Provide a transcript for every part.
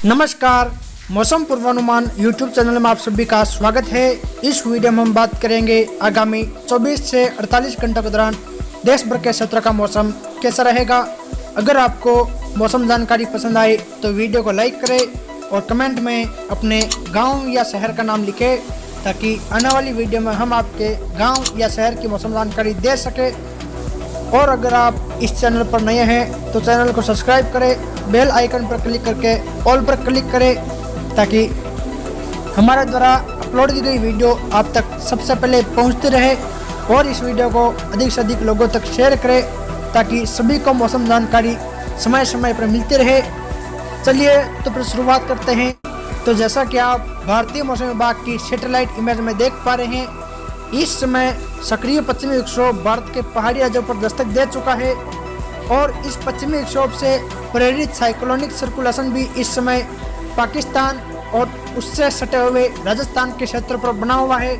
नमस्कार, मौसम पूर्वानुमान यूट्यूब चैनल में आप सभी का स्वागत है। इस वीडियो में हम बात करेंगे आगामी 24 से 48 घंटों के दौरान देश भर के क्षेत्र का मौसम कैसा रहेगा। अगर आपको मौसम जानकारी पसंद आए तो वीडियो को लाइक करें और कमेंट में अपने गांव या शहर का नाम लिखें, ताकि आने वाली वीडियो में हम आपके गाँव या शहर की मौसम जानकारी दे सकें। और अगर आप इस चैनल पर नए हैं तो चैनल को सब्सक्राइब करें, बेल आइकन पर क्लिक करके ऑल पर क्लिक करें, ताकि हमारे द्वारा अपलोड की गई वीडियो आप तक सबसे पहले पहुंचती रहे। और इस वीडियो को अधिक से अधिक लोगों तक शेयर करें, ताकि सभी को मौसम जानकारी समय समय पर मिलती रहे। चलिए तो फिर शुरुआत करते हैं। तो जैसा कि आप भारतीय मौसम विभाग की सैटेलाइट इमेज में देख पा रहे हैं, इस समय सक्रिय पश्चिमी विक्षोभ भारत के पहाड़ी राज्यों पर दस्तक दे चुका है और इस पश्चिमी विक्षोभ से प्रेरित साइक्लोनिक सर्कुलेशन भी इस समय पाकिस्तान और उससे सटे हुए राजस्थान के क्षेत्र पर बना हुआ है।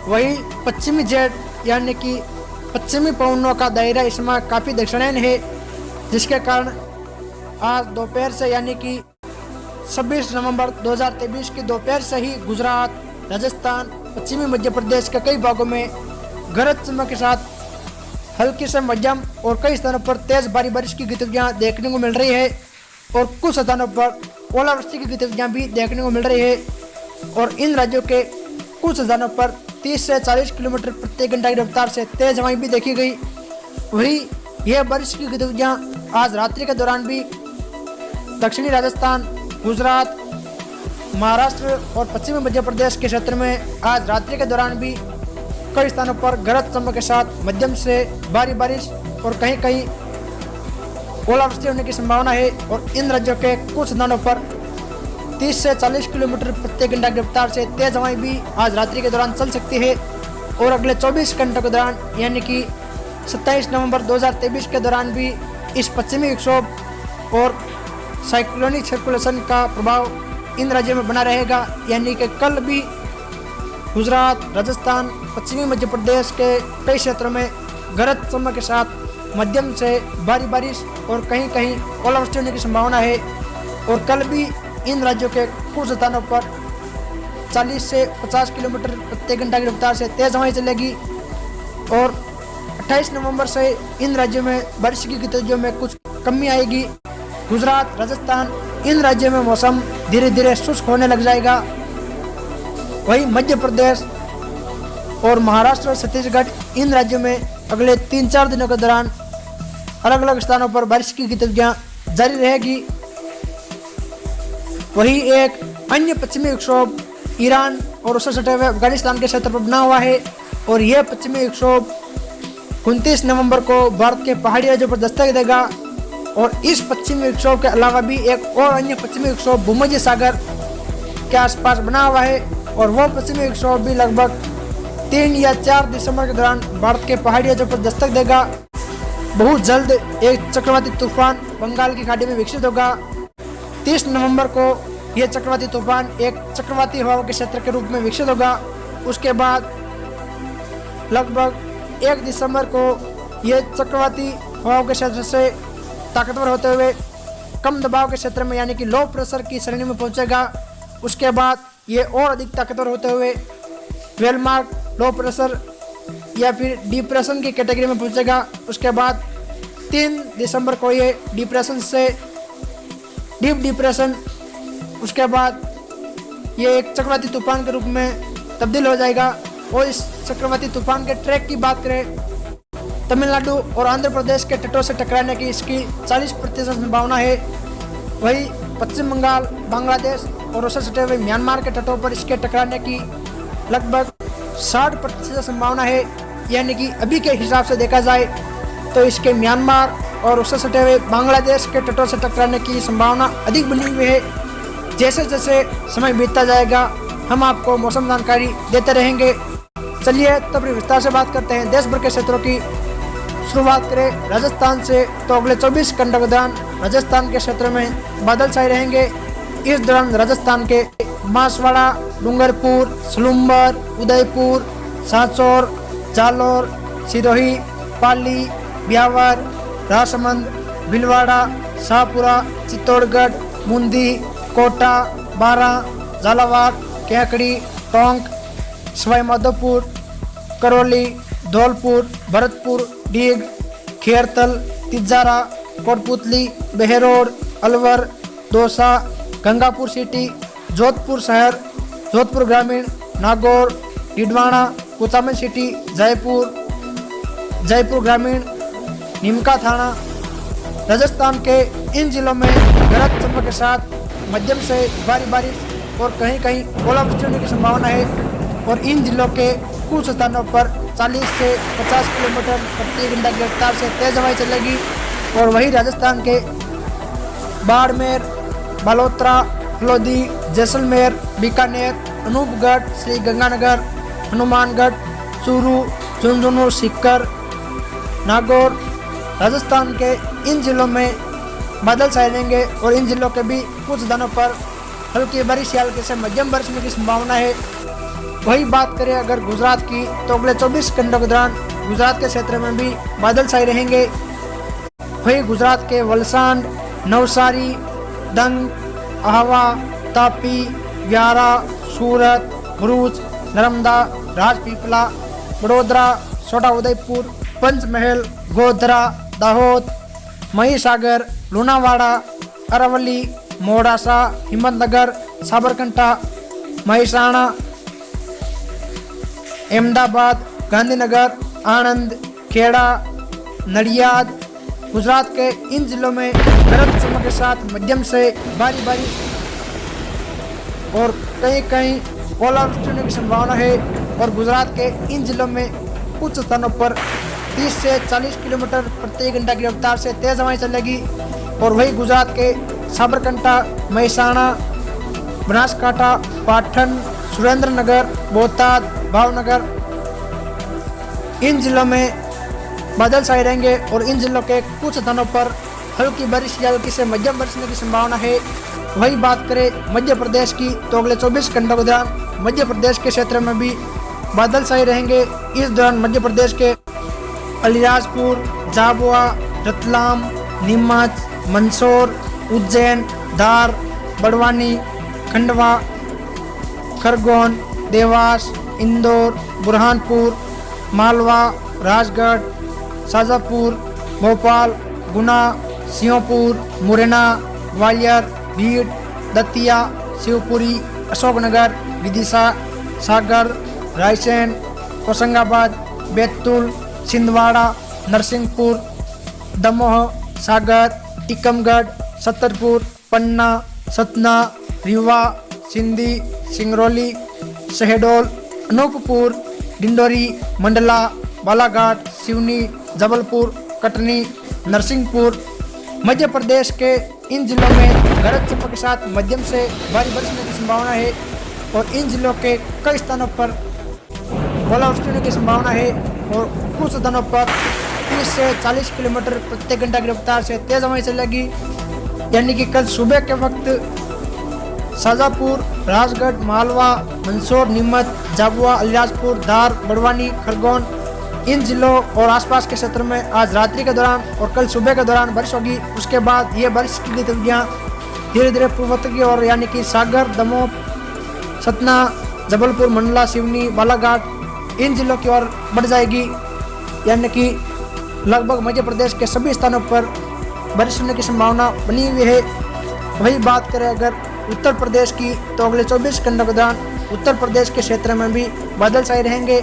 वही पश्चिमी जेट यानी कि पश्चिमी पवनों का दायरा इस समय काफ़ी दक्षिणायन है, जिसके कारण आज दोपहर से यानी कि 26 नवंबर 2023 की दोपहर से ही गुजरात, राजस्थान, पश्चिमी मध्य प्रदेश के कई भागों में गरज चमक के साथ हल्की से मध्यम और कई स्थानों पर तेज भारी बारिश की गतिविधियां देखने को मिल रही है और कुछ स्थानों पर ओलावृष्टि की गतिविधियां भी देखने को मिल रही है। और इन राज्यों के कुछ स्थानों पर 30 से 40 किलोमीटर प्रति घंटा की रफ्तार से तेज हवाएं भी देखी गई। वही यह बारिश की गतिविधियां आज रात्रि के दौरान भी दक्षिणी राजस्थान, गुजरात, महाराष्ट्र और पश्चिमी मध्य प्रदेश के क्षेत्र में आज रात्रि के दौरान भी कई स्थानों पर गरज चमक के साथ मध्यम से भारी बारिश और कहीं कहीं ओलावृष्टि होने की संभावना है। और इन राज्यों के कुछ स्थानों पर 30 से 40 किलोमीटर प्रति घंटा की रफ्तार से तेज हवाएं भी आज रात्रि के दौरान चल सकती है। और अगले 24 घंटों के दौरान यानी कि 27 नवंबर 2023 के दौरान भी इस पश्चिमी विक्षोभ और साइक्लोनिक सर्कुलेशन का प्रभाव इन राज्यों में बना रहेगा। यानी कि कल भी गुजरात, राजस्थान, पश्चिमी मध्य प्रदेश के कई क्षेत्रों में गरज चमक के साथ मध्यम से भारी बारिश और कहीं कहीं ओलावृष्टि होने की संभावना है। और कल भी इन राज्यों के कुछ स्थानों पर 40 से 50 किलोमीटर प्रति घंटा की रफ्तार से तेज हवाएं चलेगी। और 28 नवंबर से इन राज्यों में बारिश की गतिविधियों में कुछ कमी आएगी। गुजरात, राजस्थान, इन राज्यों में मौसम धीरे धीरे शुष्क होने लग जाएगा। वहीं मध्य प्रदेश और महाराष्ट्र और छत्तीसगढ़, इन राज्यों में अगले 3-4 दिनों के दौरान अलग अलग स्थानों पर बारिश की गतिविधियां जारी रहेगी। वहीं एक अन्य पश्चिमी विक्षोभ ईरान और उससे सटे हुए अफगानिस्तान के क्षेत्र पर बना हुआ है और यह पश्चिमी विक्षोभ 29 नवंबर को भारत के पहाड़ी राज्यों पर दस्तक देगा। और इस पश्चिमी विक्षोभ के अलावा भी एक और अन्य पश्चिमी विक्षोभ भूमध्य सागर के आसपास बना हुआ है और वो पश्चिमी विक्षोभ भी लगभग 3 या 4 दिसंबर के दौरान भारत के पहाड़ी राज्यों पर दस्तक देगा। बहुत जल्द एक चक्रवाती तूफान बंगाल की खाड़ी में विकसित होगा। 30 नवंबर को यह चक्रवाती तूफान एक चक्रवाती हवाओं के क्षेत्र के रूप में विकसित होगा। उसके बाद लगभग 1 दिसंबर को यह चक्रवाती हवाओं के क्षेत्र से ताकतवर होते हुए कम दबाव के क्षेत्र में यानी कि लो प्रेशर की श्रेणी में पहुंचेगा। उसके बाद ये और अधिक ताकतवर होते हुए वेलमार्क, लो प्रेशर या फिर डिप्रेशन की कैटेगरी में पहुंचेगा। उसके बाद 3 दिसंबर को ये डिप्रेशन से डीप डिप्रेशन, उसके बाद ये एक चक्रवाती तूफान के रूप में तब्दील हो जाएगा। और इस चक्रवाती तूफान के ट्रैक की बात करें, तमिलनाडु और आंध्र प्रदेश के तटों से टकराने की इसकी 40% संभावना है। वही पश्चिम बंगाल, बांग्लादेश और उससे सटे हुए म्यांमार के तटों पर इसके टकराने की लगभग 60% संभावना है। यानी कि अभी के हिसाब से देखा जाए तो इसके म्यांमार और उससे सटे हुए बांग्लादेश के तटों से टकराने की संभावना अधिक बनी हुई है। जैसे जैसे समय बीतता जाएगा हम आपको मौसम जानकारी देते रहेंगे। चलिए तो अपनी विस्तार से बात करते हैं देश भर के क्षेत्रों की। शुरुआत करें राजस्थान से, तो अगले 24 घंटों के दौरान राजस्थान के क्षेत्र में बादल छाए रहेंगे। इस दौरान राजस्थान के बांसवाड़ा, डूंगरपुर, सलूंबर, उदयपुर, सांचौर, जालौर, सिरोही, पाली, ब्यावर, राजसमंद, भीलवाड़ा, शाहपुरा, चित्तौड़गढ़, बूंदी, कोटा, बारां, झालावाड़, केकड़ी, टोंक, सवाई माधोपुर, करौली, धौलपुर, भरतपुर, डीग, खेरतल, तिजारा, कोटपुतली, बहरोड, अलवर, दौसा, गंगापुर सिटी, जोधपुर शहर, जोधपुर ग्रामीण, नागौर, डिडवाना, कुचामन सिटी, जयपुर, जयपुर ग्रामीण, नीमका थाना। राजस्थान के इन जिलों में गरज चमक के साथ मध्यम से भारी बारिश और कहीं कहीं ओलावृष्टि होने की संभावना है और इन जिलों के कुछ स्थानों पर 40 से 50 किलोमीटर प्रति घंटा की रफ्तार से तेज हवाएं चलेगी। और वहीं राजस्थान के बाड़मेर, बालोतरा, हल्द्वानी, जैसलमेर, बीकानेर, अनूपगढ़, श्री गंगानगर, हनुमानगढ़, चूरू, झुंझुनू, सीकर, नागौर, राजस्थान के इन जिलों में बादल छाए रहेंगे और इन जिलों के भी कुछ स्थानों पर हल्की बारिश या हल्की से मध्यम बारिश होने की संभावना है। वही बात करें अगर गुजरात की, तो अगले 24 घंटों के दौरान गुजरात के क्षेत्र में भी बादल छाए रहेंगे। वही गुजरात के वलसाड, नवसारी, दंग, अहवा, तापी, व्यारा, सूरत, भरूच, नर्मदा, राजपीपला, बड़ोदरा, छोटा उदयपुर, पंचमहल, गोधरा, दाहोद, महिसागर, लुणावाड़ा, अरावली, मोडासा, हिम्मतनगर, साबरकांठा, महिसाणा, अहमदाबाद, गांधीनगर, आणंद, खेड़ा, नडियाद। गुजरात के इन जिलों में गरज चमक के साथ मध्यम से भारी बारिश और कहीं कहीं ओलावृष्टि होने की संभावना है और गुजरात के इन जिलों में कुछ स्थानों पर 30 से 40 किलोमीटर प्रति घंटा की रफ्तार से तेज हवाएं चलेगी। और वही गुजरात के साबरकांठा, महिसाणा, बनासकांठा, पाटन, सुरेंद्रनगर, बोटाद, भावनगर, इन जिलों में बादल छाए रहेंगे और इन जिलों के कुछ स्थानों पर हल्की बारिश या हल्की से मध्यम बारिश होने की संभावना है। वही बात करें मध्य प्रदेश की, तो अगले 24 घंटों के दौरान मध्य प्रदेश के क्षेत्र में भी बादल छाए रहेंगे। इस दौरान मध्य प्रदेश के अलीराजपुर, झाबुआ, रतलाम, नीमच, मंदसौर, उज्जैन, धार, बड़वानी, खंडवा, खरगोन, देवास, इंदौर, बुरहानपुर, मालवा, राजगढ़, शाजापुर, भोपाल, गुना, सिंहपुर, मुरैना, ग्वालियर, भीड़, दतिया, शिवपुरी, अशोकनगर, विदिशा, सागर, रायसेन, होशंगाबाद, बैतूल, छिंदवाड़ा, नरसिंहपुर, दमोह, सागर, टीकमगढ़, छतरपुर, पन्ना, सतना, रीवा, सिंधी, सिंगरौली, शहडोल, अनूपपुर, डिंडोरी, मंडला, बालाघाट, सिवनी, जबलपुर, कटनी, नरसिंहपुर। मध्य प्रदेश के इन जिलों में गरज चमक के साथ मध्यम से भारी बारिश होने की संभावना है और इन जिलों के कई स्थानों पर ओलावृष्टि होने की संभावना है और कुछ स्थानों पर 30 से 40 किलोमीटर प्रति घंटा की रफ्तार से तेज हवाएं चलेगी। यानी कि कल सुबह के वक्त शाजापुर, राजगढ़, मालवा, मंदसौर, नीमच, झाबुआ, अलीराजपुर, धार, बड़वानी, खरगोन, इन जिलों और आसपास के क्षेत्र में आज रात्रि के दौरान और कल सुबह के दौरान बारिश होगी। उसके बाद ये बारिश की गतिविधियाँ धीरे धीरे पूर्वोत्तर की ओर यानी कि सागर, दमोह, सतना, जबलपुर, मंडला, सिवनी, बालाघाट, इन जिलों की ओर बढ़ जाएगी। यानी कि लगभग मध्य प्रदेश के सभी स्थानों पर बारिश होने की संभावना बनी हुई है। वही बात करें अगर उत्तर प्रदेश की, तो अगले 24 घंटों के दौरान उत्तर प्रदेश के क्षेत्र में भी बादल छाए रहेंगे।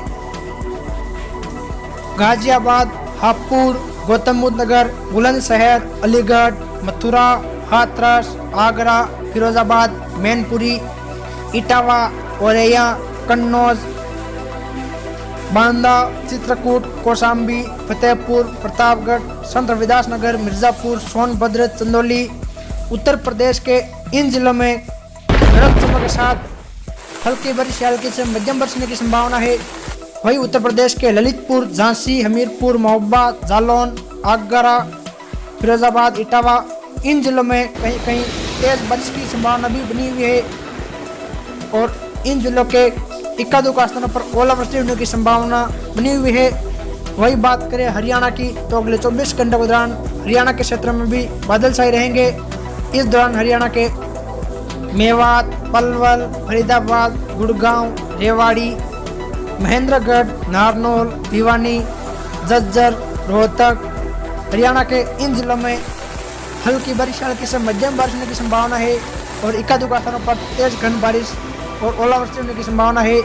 गाजियाबाद, हापुड़, गौतम बुद्ध नगर, बुलंदशहर, अलीगढ़, मथुरा, हाथरस, आगरा, फिरोजाबाद, मैनपुरी, इटावा, औरैया, कन्नौज, बांदा, चित्रकूट, कौशाम्बी, फतेहपुर, प्रतापगढ़, संत रविदास नगर, मिर्जापुर, सोनभद्र, चंदौली। उत्तर प्रदेश के इन जिलों में गरज चमक के साथ हल्की बारिश या हल्की से मध्यम बारिश होने की संभावना है। वहीं उत्तर प्रदेश के ललितपुर, झांसी, हमीरपुर, महोबा, जालौन, आगरा, फिरोजाबाद, इटावा, इन जिलों में कहीं कहीं तेज बारिश की संभावना भी बनी हुई है और इन जिलों के इक्का दुक्का स्थानों पर ओलावृष्टि होने की संभावना बनी हुई है। वही बात करें हरियाणा की, तो अगले 24 घंटों के दौरान हरियाणा के क्षेत्र में भी बादल छाए रहेंगे। इस दौरान हरियाणा के मेवात, पलवल, फरीदाबाद, गुड़गांव, रेवाड़ी, महेंद्रगढ़, नारनौल, भिवानी, झज्जर, रोहतक, हरियाणा के इन जिलों में हल्की बारिश हल्की से मध्यम बारिश होने की संभावना है और इक्का दुक्का स्थानों पर तेज घन बारिश और ओलावृष्टि होने की संभावना है।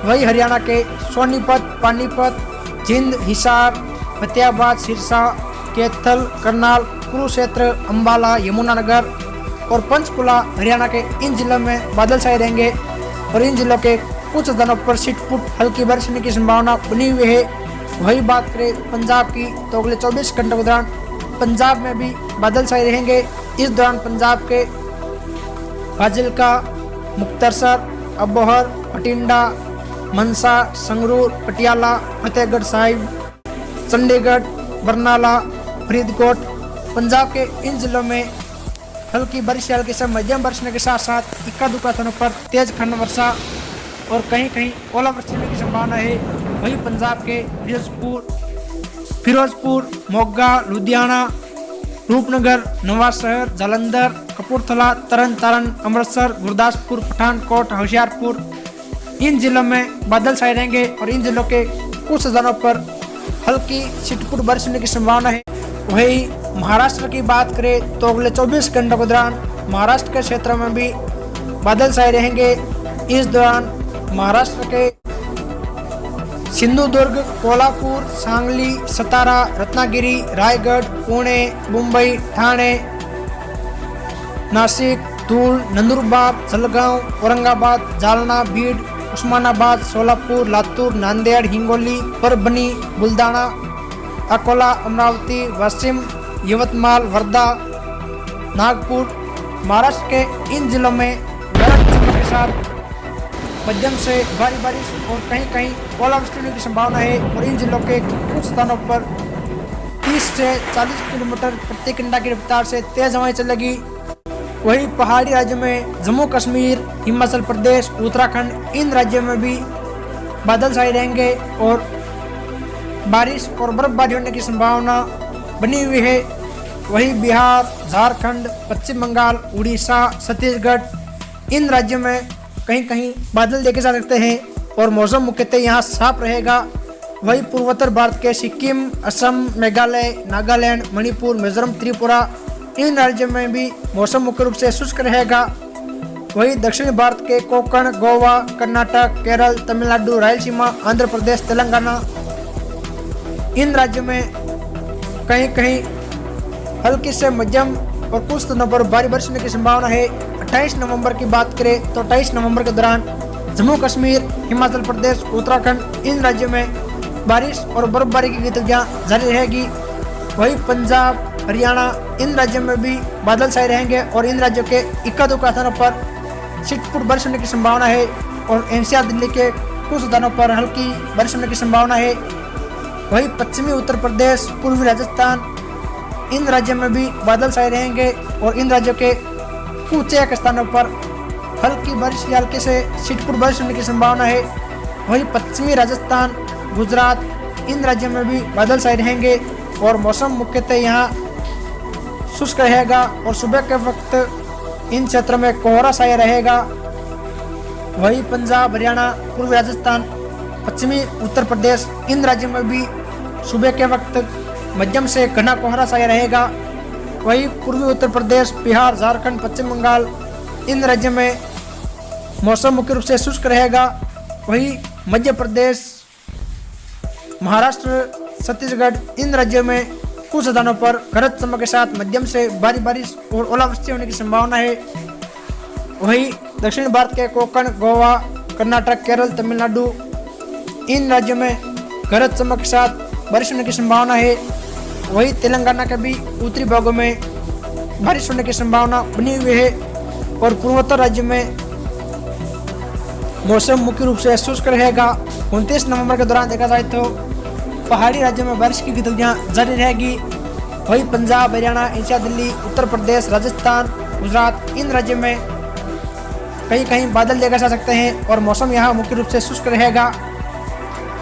वही हरियाणा के सोनीपत, पानीपत, जिंद, हिसार, फतेहाबाद, सिरसा, कैथल, करनाल, कुरुक्षेत्र, अंबाला, यमुनानगर और पंचकुला हरियाणा के इन जिलों में बादल छाए रहेंगे और इन जिलों के कुछ स्थानों पर छिटपुट हल्की बारिश होने की संभावना बनी हुई है। वही बात करें पंजाब की तो अगले 24 घंटों के दौरान पंजाब में भी बादल छाए रहेंगे। इस दौरान पंजाब के फाजिल्का, मुक्तसर, अबोहर, बठिंडा, मनसा, संगरूर, पटियाला, फतेहगढ़ साहिब, चंडीगढ़, बरनाला, फरीदकोट, पंजाब के इन जिलों में हल्की बारिश हल्की से मध्यम बारिश होने के साथ साथ इक्का दुक्का स्थानों पर तेज खंड वर्षा और कहीं कहीं ओलावृष्टि होने की संभावना है। वही पंजाब के फिरोजपुर, मोगा, लुधियाना, रूपनगर, नवांशहर, जालंधर, कपूरथला, तरन तारण, अमृतसर, गुरदासपुर, पठानकोट, होशियारपुर इन जिलों में बादल छाए रहेंगे और इन जिलों के कुछ स्थानों पर हल्की छिटपुट बारिश होने की संभावना है। वही महाराष्ट्र की बात करें तो अगले 24 घंटों के दौरान महाराष्ट्र के क्षेत्रों में भी बादल छाए रहेंगे। इस दौरान महाराष्ट्र के सिंधुदुर्ग, कोल्हापुर, सांगली, सतारा, रत्नागिरी, रायगढ़, पुणे, मुंबई, ठाणे, नासिक, धूल, नंदुरबार, जलगांव, औरंगाबाद, जालना, बीड, उस्मानाबाद, सोलापुर, लातूर, नांदेड़, हिंगोली, परभणी, बुलढाणा, अकोला, अमरावती, वाशिम, यवतमाल, वर्धा, नागपुर महाराष्ट्र के इन जिलों में गरज चमक के साथ मध्यम से भारी बारिश और कहीं कहीं ओलावृष्टि होने की संभावना है और इन जिलों के कुछ स्थानों पर 30 से 40 किलोमीटर प्रति घंटा की रफ्तार से तेज हवाएं चलेगी। वही पहाड़ी राज्यों में जम्मू कश्मीर, हिमाचल प्रदेश, उत्तराखंड इन राज्यों में भी बादल छाए रहेंगे और बारिश और बर्फबारी होने की संभावना बनी हुई है। वही बिहार, झारखंड, पश्चिम बंगाल, उड़ीसा, छत्तीसगढ़ इन राज्यों में कहीं कहीं बादल देखे जा सकते हैं और मौसम मुख्यतः यहाँ साफ रहेगा। वही पूर्वोत्तर भारत के सिक्किम, असम, मेघालय, नागालैंड, मणिपुर, मिजोरम, त्रिपुरा इन राज्यों में भी मौसम मुख्य रूप से शुष्क रहेगा। वही दक्षिणी भारत के कोंकण, गोवा, कर्नाटक, केरल, तमिलनाडु, रायलसीमा, आंध्र प्रदेश, तेलंगाना इन राज्यों में कहीं कहीं हल्की से मध्यम और कुछ स्थानों पर भारी बारिश होने की संभावना है। 28 नवंबर की बात करें तो 28 नवंबर के दौरान जम्मू कश्मीर, हिमाचल प्रदेश, उत्तराखंड इन राज्यों में बारिश और बर्फबारी की गतिविधियां जारी रहेगी। वही पंजाब, हरियाणा इन राज्यों में भी बादल छाए रहेंगे और इन राज्यों के इक्का दुक्का स्थानों पर छिटपुट बारिश होने की संभावना है और एनसीआर दिल्ली के कुछ स्थानों पर हल्की बारिश होने की संभावना है। वही पश्चिमी उत्तर प्रदेश, पूर्वी राजस्थान इन राज्यों में भी बादल छाए रहेंगे और इन राज्यों के कुछ एक स्थानों पर हल्की बारिश या हल्के से छिटपुट बारिश होने की संभावना है। वही पश्चिमी राजस्थान, गुजरात इन राज्यों में भी बादल छाए रहेंगे और मौसम मुख्यतः यहाँ शुष्क रहेगा और सुबह के वक्त इन क्षेत्रों में कोहरा छाया रहेगा। वही पंजाब, हरियाणा, पूर्वी राजस्थान, पश्चिमी उत्तर प्रदेश इन राज्यों में भी सुबह के वक्त मध्यम से घना कोहरा छाया रहेगा। वही पूर्वी उत्तर प्रदेश, बिहार, झारखंड, पश्चिम बंगाल इन राज्यों में मौसम मुख्य रूप से शुष्क रहेगा। वही मध्य प्रदेश, महाराष्ट्र, छत्तीसगढ़ इन राज्यों में कुछ स्थानों पर गरज चमक के साथ मध्यम से भारी बारिश और ओलावृष्टि होने की संभावना है। वही दक्षिण भारत के कोंकण, गोवा, कर्नाटक, केरल, तमिलनाडु इन राज्यों में गरज चमक के साथ बारिश होने की संभावना है। वही तेलंगाना के भी उत्तरी भागों में बारिश होने की संभावना बनी हुई है और पूर्वोत्तर राज्य में मौसम मुख्य रूप से शुष्क रहेगा। 29 नवंबर के दौरान देखा जाए तो पहाड़ी राज्यों में बारिश की गतिविधियां जारी रहेगी। वही पंजाब, हरियाणा, एनसीआर दिल्ली, उत्तर प्रदेश, राजस्थान, गुजरात इन राज्यों में कहीं कहीं बादल देखे जा सकते हैं और मौसम यहाँ मुख्य रूप से शुष्क रहेगा।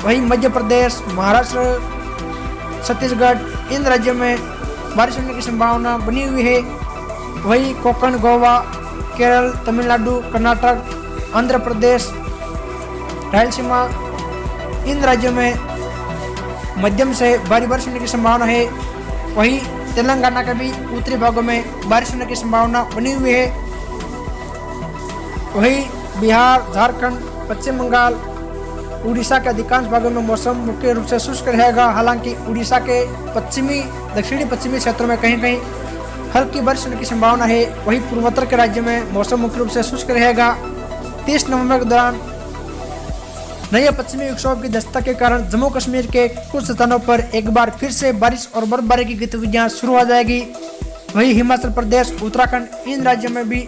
वही मध्य प्रदेश, महाराष्ट्र, छत्तीसगढ़ इन राज्यों में बारिश होने की संभावना बनी हुई है। वही कोंकण, गोवा, केरल, तमिलनाडु, कर्नाटक, आंध्र प्रदेश, रायलसीमा, इन राज्यों में मध्यम से भारी बारिश होने की संभावना है। वहीं तेलंगाना के भी उत्तरी भागों में बारिश होने की संभावना बनी हुई है। वहीं बिहार, झारखंड, पश्चिम बंगाल, उड़ीसा के अधिकांश भागों में मौसम मुख्य रूप से शुष्क रहेगा। हालांकि उड़ीसा के दक्षिणी पश्चिमी क्षेत्रों में कहीं कहीं हल्की बारिश होने की संभावना है। वहीं पूर्वोत्तर के राज्यों में मौसम मुख्य रूप से शुष्क रहेगा। 30 नवंबर के दौरान नए पश्चिमी विक्षोभ की दस्तक के कारण जम्मू कश्मीर के कुछ स्थानों पर एक बार फिर से बारिश और बर्फबारी की गतिविधियां शुरू हो जाएगी। वहीं हिमाचल प्रदेश, उत्तराखंड, इन राज्यों में भी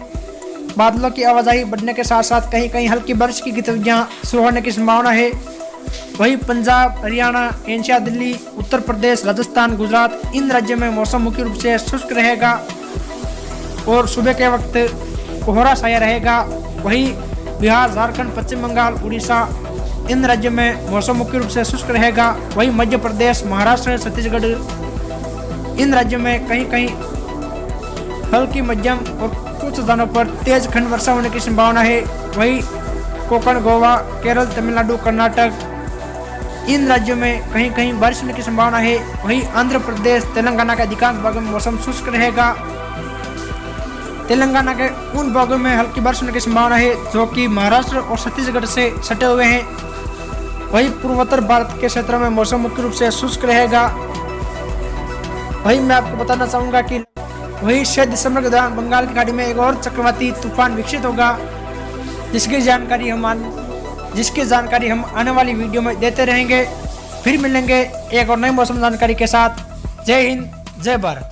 बादलों की आवाजाही बढ़ने के साथ साथ कहीं कहीं हल्की बारिश की गतिविधियां शुरू होने की संभावना है। वहीं पंजाब, हरियाणा, एनसीआर, दिल्ली, उत्तर प्रदेश, राजस्थान, गुजरात, इन राज्यों में मौसम मुख्य रूप से शुष्क रहेगा और सुबह के वक्त कोहरा छाया रहेगा। वहीं बिहार, झारखंड, पश्चिम बंगाल, उड़ीसा, इन राज्यों में मौसम मुख्य रूप से शुष्क रहेगा। वहीं मध्य प्रदेश, महाराष्ट्र, छत्तीसगढ़, इन राज्यों में कहीं कहीं हल्की मध्यम और कुछ स्थानों पर तेज खंड वर्षा होने की संभावना है। वहीं कोंकण, गोवा, केरल, तमिलनाडु, कर्नाटक, इन राज्यों में कहीं कहीं बारिश होने की संभावना है। वहीं आंध्र प्रदेश, तेलंगाना के अधिकांश भागों में मौसम शुष्क रहेगा। तेलंगाना के उन भागों में हल्की बारिश होने की संभावना है जो कि महाराष्ट्र और छत्तीसगढ़ से सटे हुए हैं। वहीं पूर्वोत्तर भारत के क्षेत्रों में मौसम मुख्य रूप से शुष्क रहेगा। वहीं मैं आपको बताना चाहूँगा कि वहीं 6 दिसंबर के दौरान बंगाल की खाड़ी में एक और चक्रवाती तूफान विकसित होगा, जिसकी जानकारी हम आने वाली वीडियो में देते रहेंगे। फिर मिलेंगे एक और नई मौसम जानकारी के साथ। जय हिंद, जय भारत।